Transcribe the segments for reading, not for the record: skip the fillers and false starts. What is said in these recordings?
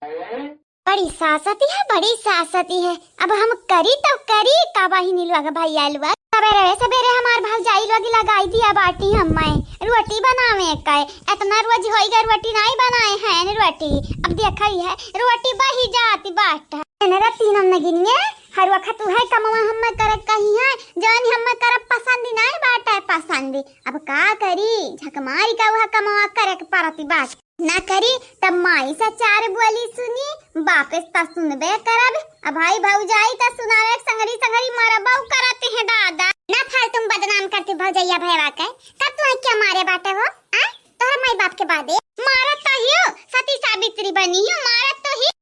बड़ी सासती है, बड़ी सासती है। अब हम करी तो करी काबा ही नीलवा का भाई आलवा सवेरे सवेरे हमार भौजाई लोग लगाई दिया बाटी हमें रोटी बनावे का इतना रोज होइगा रोटी नहीं बनाए हैं रोटी। अब देखा ही है रोटी बही जाती बाट मेरा तीनों नगिनिए हर वक्त तू है कमवा हम कर कही है जान हम कर पसंद नहीं बाट है पसंद। अब का करी झकमारी का वह कमवा करे परती बाट ना करी तब माई से चार बोली सुनी वापस ता सुनबे करब। अब भाई भौजाई ता सुनावे संगरी संगरी मारा बाऊ कराते हैं दादा ना फाल तुम बदनाम करते भौजैया भैया के तब तू क्या मारे बाटे हो आ तोहर माई बाप के बादे मारा तो हियो सती सावित्री बनी हो मारा तो ही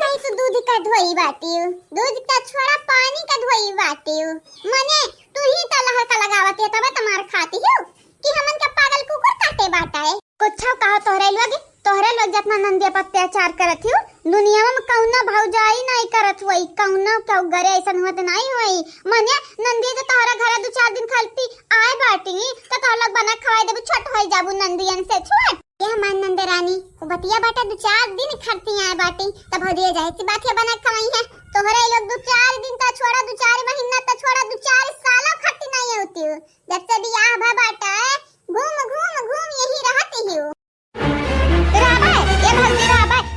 नहीं तो दूध का धोई बाटी हो दूध का छोड़ा पानी का धोई बाटी हो मने तू ही ता लहर का लगावत है तब तुम्हार खाती हो कि हमन का पागल कुकुर काटे बाटा है कुछ कहा तोहरे लोग जितना नंदिया पर अत्याचार करत हो दुनिया में कौना भौजाई नहीं करत हुई कौना क्यों गरे ऐसा होत नहीं हुई मने नंदी तो तोहरा घर दो चार दिन खलती आए बाटी तो तोहर लोग बना खवाई देबू छोट होई जाबू नंदियन से छोट ये हमार नंद रानी वो बतिया बाटा दो चार दिन खलती आए बाटी तब हो दिए जाए सी बात है बना खवाई है तोहरे लोग दो चार दिन ता छोड़ा दो चार महीना ता छोड़ा दो चार साल खट्टी नहीं होती हो जब से बियाह भा बाटा घूम घूम घूम यही रहती हो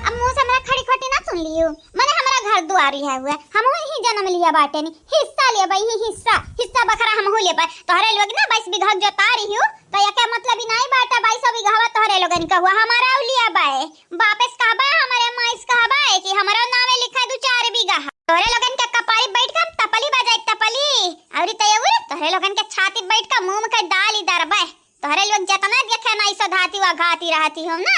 अब मुंह से मेरा खड़ी खटी ना सुन लियो मैंने हमारा घर दुआरी है हुआ हम ही जन्म लिया बाटे नहीं हिस्सा लिया भाई हिस्सा बखरा हम हो ले पाए तोहरे लोग ना 22 बीघा जोता रही हो तो ये क्या मतलब ही नहीं बाटा 22 बीघा तोहरे लोगन का हुआ हमारा लिया बाए वापस कहबा हमारे माइस कहबा कि हमारा नामे लिखा दो 4 बीघा तोहरे लोगन के कपाई बैठ कर तपली बजाई तपली और तोहरे लोगन के छाती बैठ कर मुंह में के डाली दरबे तोहरे लोग जितना देखे नहीं सधाती व घाती रहती हो ना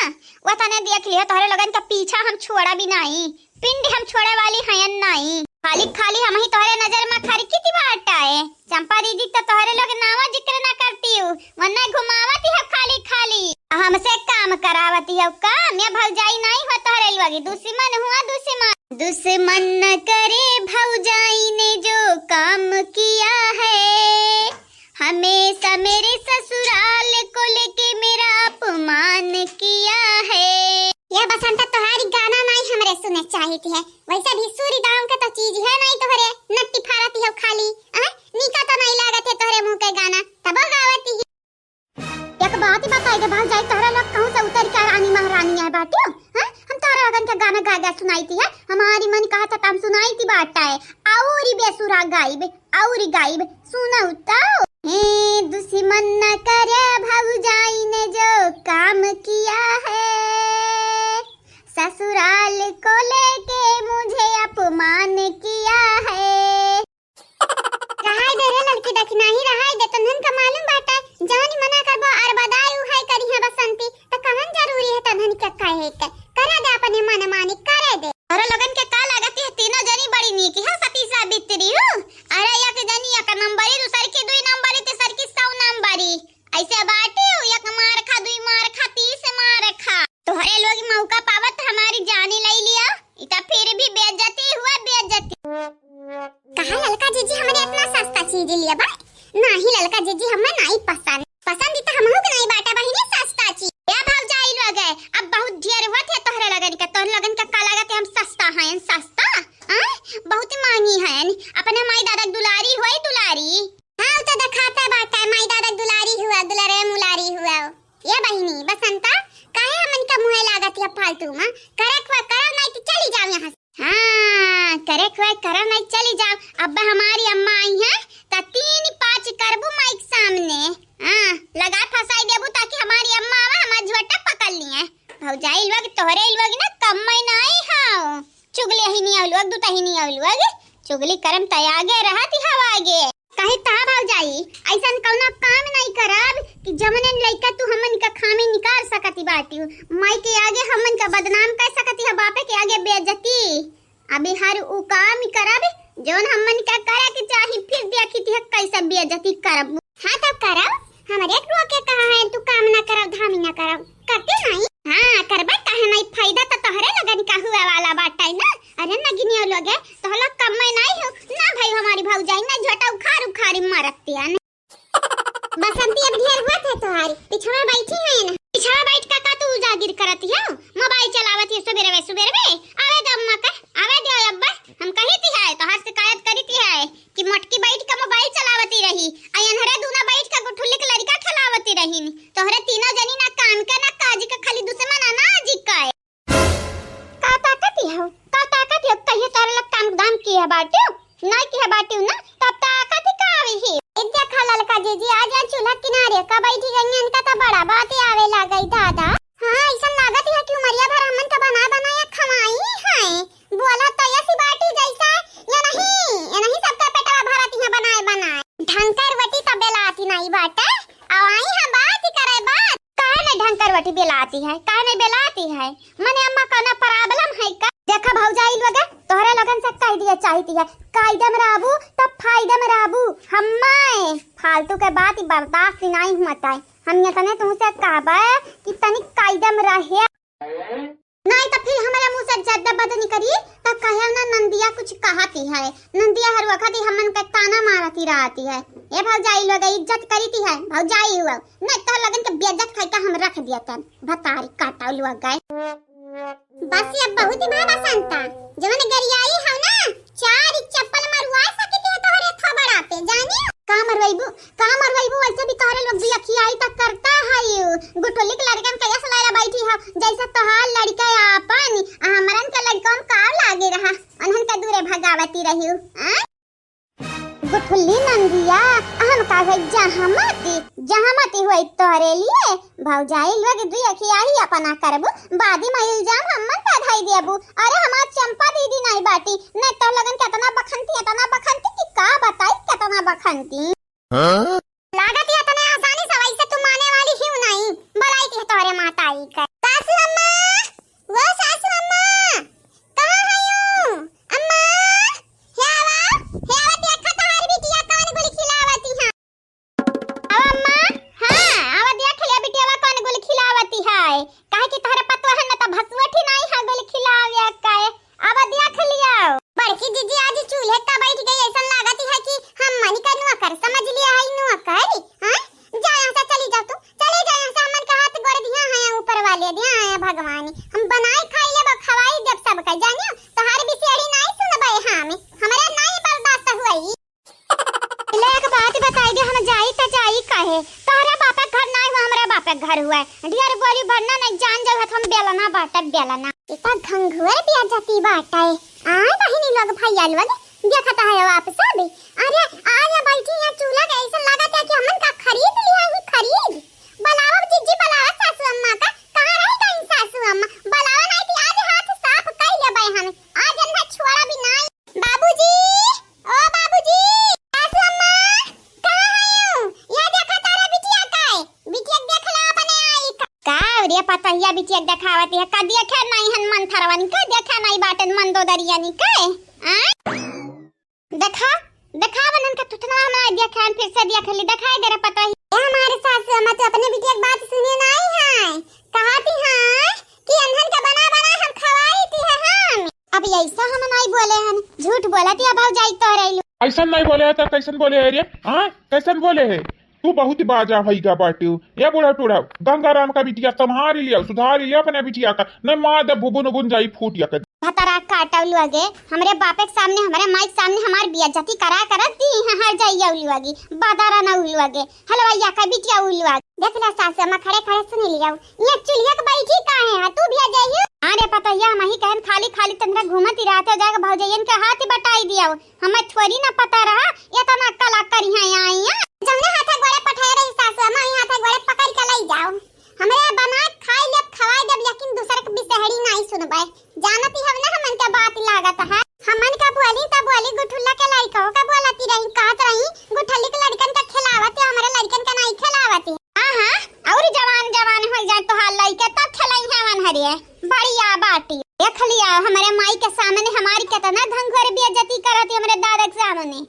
वो तने देख लियो तोहरे लोगन का पीछा हम छोड़ा भी नहीं पिंड हम छोड़े वाली हैं नहीं खाली खाली हम ही तोहरे नजर में खरी किती बाटा है चंपा दीदी तो तोहरे लोग नावा जिक्र ना करती हूँ वरना घुमावती है खाली खाली हमसे काम करावती है काम या भौजाई नहीं हो तोहरे लोग दुश्मन हुआ दुश्मन न करे भौजाई ने जो काम किया है हमेशा मेरे ससुराल को लेके मेरा अपमान किया है। यह बसंत तुम्हारी गाना नहीं हमरे सुने चाहती है वैसे भी सूरी दाम का तो चीज है नहीं तोहरे नट्टी फाड़ती है खाली नीका तो नहीं लागत है तोहरे मुंह के गाना तब गावती है एक बात ही बताई दे भाग जाए तोहरा लोग कहूं से उतर के रानी महारानी है बाटियो हम तोहरा लगन के गाना गा गा सुनाई थी है हमारी मन कहा था तुम सुनाई थी बाटा है औरी बेसुरा गाइब सुना उताओ दुश्मन न करे भौजाई ने जो काम किया है ससुराल को लेके मुझे अपमान किया है रहाई दे रे लड़की दखना ही रहाई दे तन्हन का मालूम बाटा जानी मना करबो और बदाई उहाई करी है बसंती तो कहन जरूरी है तन्हन का काहे के करे दे अपने मन मानी करे दे अरे लगन के का लागत है तीनों जनी बड़ी नीकी है सती सावित्री हो अरे एक जनी एक नंबरी दूसरी की 2 नंबरी तीसर की 100 नंबरी ऐसे बाटे हो एक मार खा 2 मार खा 30 मार खा तोहरे लोग मौका पावत हमारी जानी ले लिया इता फिर भी बेइज्जती हुआ बेइज्जती कहा ललका जीजी हमने इतना सस्ता चीज लिया बा नहीं ललका जीजी हमें नहीं पसंद इता हमहु के नहीं बाटा बहिनी सस्ता चीज या भौजाई लोग है अब बहुत ढेर हुआ थे तोहरे लगन का तोहरे लगन का का लागत हम सस्ता हैं सस्ता बहुत महंगी है अपने माई दादा दुलारी होई दुलारी हां तो दिखाता बाटा माई दादा दुलारी हुआ दुलारे मुलारी हुआ ये बहिनी बसंता काहे हमन का मुंह लागत है फालतू में करे खवा करा नहीं तो चली जाओ यहां से हां करे खवा करा नहीं चली जाओ अब हमारी अम्मा आई है त 3-5 करबू माइक सामने हां लगा फसाई देबू ताकि हमारी अम्मा आवे हम झोटा पकड़ लिए भौजाई लोग तोहरे लोग ना कम में नहीं हां चुगली ही नहीं आवलू दूता ही नहीं आवलू चुगली करम तय आगे रहती हवा आगे कहीं ता भौजाई ऐसन कौना काम नहीं करब कि जमने लइका तू हमन का खामी निकाल सकती बाटी माई के आगे हमन का बदनाम कर सकती है बापे के आगे बेइज्जती अभी हर उ काम करब जोन हमन का करे के चाही फिर देखी थी कैसे बेइज्जती करब हां तब करब हमरे एक रोके कहा है तू काम ना करब धामी ना करब करते नहीं हां करबा काहे नहीं फायदा तो तोहरे लगन का हुआ वाला बाटा ना अरे नगिनियो लोग है तो हला कम में नहीं हो ना भाई हमारी भौजाई ना झोटा उखाड़ मारती है बसंती अब ढेर हुआ थे तुम्हारी पिछवा बैठी है ना पिछवा बैठ का तू उजागिर करती है मोबाइल चलावती थी सुबेरे सुबेरे आवे दे अम्मा का आवे दे अब्बा हम कही थी है तो हर शिकायत करी थी है कि मोटकी बैठ के मोबाइल चलावती रही अयनहरे दूना बैठ के गुठुल्ली के लड़का खिलावती रही तोहरे तीनों जनी ना कान का ना काजी का खाली दुश्मन आना जी का का ताकत हो कहिए तारे लग काम दान की है बाटे नहीं की है बाटे ना तब ताकत ही का आवी ही इद्या खाला लका जीजी आज चूल्हा किनारे का बैठी गई इनका तो बड़ा बात आवे ला गई दादा हां ऐसा लागत है कि उमरिया भर हमन का बना या खवाई है बोला तो ऐसी बाटी जैसा या नहीं सबका पेटवा भरती है बनाए ढंकर वटी तब बेलाती नहीं बाटे अब आई है बात करे बात काहे नहीं ढंकर वटी बेलाती है काहे नहीं बेलाती है मने अम्मा का ना प्रॉब्लम है का देखा भौजाई लोग तोहरे लगन से कह दिया चाहती है कायदे में रहबू तब फायदे में रहबू हम्मे फालतू के बात ही बर्दाश्त नहीं होता है हम ये तने तुमसे कहबे कि तनी कायदे में रहे नहीं तो फिर हमारे मुंह से ज्यादा बात नहीं करिए तब कहे ना नंदिया कुछ कहती है नंदिया हर वक्त हमन का ताना मारती रहती है ये भौजाई लोग इज्जत करीती है भौजाई हुआ नहीं तो लगन के बेइज्जत खाई का हम रख दिया तन भतारी काटा लोग गए बस ये बहुत ही बड़ा संता जवन गरियाई है ना चार चप्पल मरवा सकते है तोहरे थबड़ा पे जानी का मरवाइबू वैसे भी तोहरे लोग दिया खियाई तक करता है गुठोली के लड़कन कैसे सलाइला बैठी है जैसा तोहार लड़का अपन हमरन के लड़कन का लागे रहा अनहन के दूरे भगावती रही गुठुल्ली नंदिया हम का है जहामती हुई तोहरे लिए भौजाई लोग दुई खियाई अपना करबू बादी में इल्जाम हमन पे धाई देबू अरे हमार चंपा दीदी नहीं बाटी न तो लगन केतना बखंती कि का बताई केतना बखंती हां लागत है तने आसानी से वैसे तुम माने वाली ही नहीं बलाई थी तोहरे माताई का सासू अम्मा वो सासू अम्मा कहां है यू अम्मा हेवा देखा तोहरी बिटिया कौन गुली खिलावती है अब अम्मा हां अब देख ले बिटिया कौन गुली खिलावती है काहे कि तोहरे पतवा है न तो भसवठी नहीं है गुली खिलावे काहे अब देख लिया बड़की दीदी आज चूल्हे का बैठ गई ऐसा लागत है कि हम मनी का नौकर समझ लिया है नौकर हां जा यहां से चली जा तू चले जा यहां से हमन का हाथ गोड़ दिया है ऊपर वाले दिया है भगवान हम बनाए खाई ले खवाई देव सब का जानियो तोहार बिसेड़ी नहीं सुनबे हमें हमरा नहीं बर्दाश्त हुई ले एक बात बताई दे हम जाई त जाई काहे तोहरा बापा घर नहीं हुआ हमरा बापा घर हुआ ढेर बोली भरना नहीं जान जाओ हम बेलना बाटा बेलना इतना घंघुर भी आ जाती बाटा है आए बहिनी लोग भैया लोग देखता है आप सब अरे आज बैठी है चूल्हा के ऐसा लगता है कि हमन का खरीद लिया ही खरीद बुलाओ जीजी बुलाओ सासू अम्मा का कहां रह गई सासू अम्मा बुलाओ नहीं थी आज हाथ साफ कर लेबे हम आज अंधा छोड़ा भी नहीं बाबूजी ओ बाबूजी सासू अम्मा कहां है ये देखा तारा बिटिया देख ला अपने आई का रे पतहिया बिटिया देखावती है का देखे नहीं हन मन थरवन का देखा नहीं बाटन मन दो दरिया नी के देखा बनन का टुटना ना देखा फिर से देख ली दिखाई दे रे पता है हमारे सास मत अपने बिटिया की बात सुने नहीं है कहती है कि अनहन का बना हम खवाई थी हम अब ऐसा हम नहीं बोले हन झूठ बोला थी अब जाई तो रही ऐसा नहीं बोले है तो कैसन बोले है रे हां कैसन बोले है तू बहुत ही बाजा भईगा बाटू ये बूढ़ा टूढ़ा गंगाराम का बिटिया संभाल लिया सुधार लिया अपने बिटिया का नहीं मार दे बुबुन बुन जाई फूट या कर भतरा काटल लगे हमरे बापे के सामने हमारे माई के सामने हमार बेइज्जती करा दी है हर जाइया उलवागी बादारा ना उलवागे हलवाइया का बिटिया उलवा देखला सास में खड़े सुन लिया ये चुलिया के बैठी काहे है तू भी आ जाइयो अरे पता या मही कहन खाली तंद्रा घूमती रहते जाके भौजयन के हाथ बटाई दिया हमें थोड़ी ना पता रहा इतना कला करी है आई जमने हाथ गोड़े पठाए रही सास में हाथ गोड़े पकड़ के ले जाओ हमरे बना खाई ले खवाई दे लेकिन दूसरे के बिसहड़ी नहीं सुनबे जानती हम ना हमन के बात लागत है हमन का बोली त बोली गुठुल्ला के लइका का बोलती रही कहत रही गुठल्ली के लड़कन का खिलावत हमरे लड़कन का नहीं खिलावत हां और जवान हो जाए तो हाल लइका तब खिलाई है मन हरिए बढ़िया बाटी देख लिया हमारे माई के सामने हमारी कितना धंघर बेइज्जती करती हमरे दादा के सामने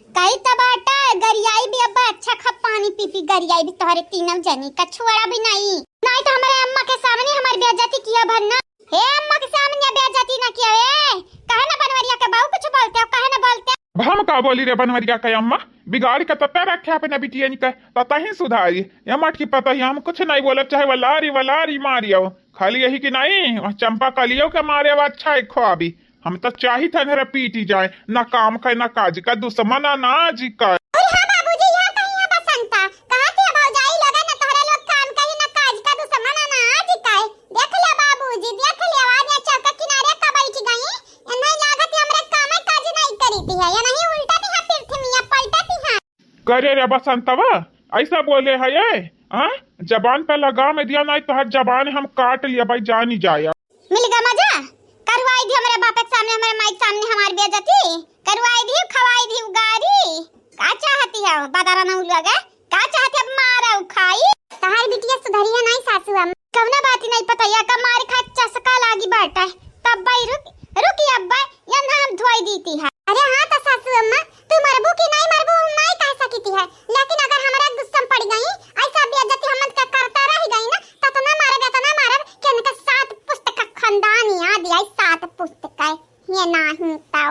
कई तबाटा गरियाई भी अब अच्छा खा पानी पी गरियाई भी तोहरे तीनों जनी का छोड़ा भी नहीं तो हमारे अम्मा के सामने हमारी बेइज्जती किया भरना हे अम्मा के सामने बेइज्जती ना किया ए कहे ना बनवरिया के बाऊ कुछ बोलते हो कहे ना बोलते हम का का बोली रे बनवरिया का अम्मा बिगाड़ के तत्ता रखे अपने बिटिया का तता ही सुधारी ये मट की पता ही हम कुछ नहीं बोले चाहे वलारी मारियो खाली यही कि नहीं और चंपा कलियो के मारे अब अच्छा है ख्वाबी हम तो चाही था न पीटी जाए न काम का न काज का दुश्मन अनाज का। अरे हां बाबूजी यहां कहीं है बसंता कहां थे भौजाई लगा न तोहरा लोग काम कहीं न काज का दुश्मन अनाज का देख ले बाबूजी देख ले आवाज या चौका किनारे का बैठ गई नहीं लागत हमरे काम काज नहीं करीती है या नहीं उल्टा भी है पृथ्वी या पलटती है करे रे बसंतवा ऐसा बोले है ये हाँ जबान पे लगा में दिया नहीं तो हर जबान हम काट लिया भाई जान ही जाया मिल गया मजा करवाई दी हमारे बाप के सामने हमारे माई के सामने हमारी बेइज्जती करवाई दी खवाई दी उगारी का चाहती है बादारा न लगे का चाहती अब मारा खाई तहार बिटिया सुधरिया नहीं सासू हम कवना बात नहीं पता या का मारे खा चसका लागी बाटा तब भाई रुकी अब्बा या ना हम धोई देती है अरे हां तो सासू अम्मा तू मरबू की नहीं मरबू हम नहीं कह सकती है लेकिन अगर हमारा गुस्सा पड़ गई ऐसा बेइज्जती हम का करता रह गई ना तो ना मारब कि इनका 7 पुस्तक खानदान याद आई 7 पुस्तक ये नहीं तो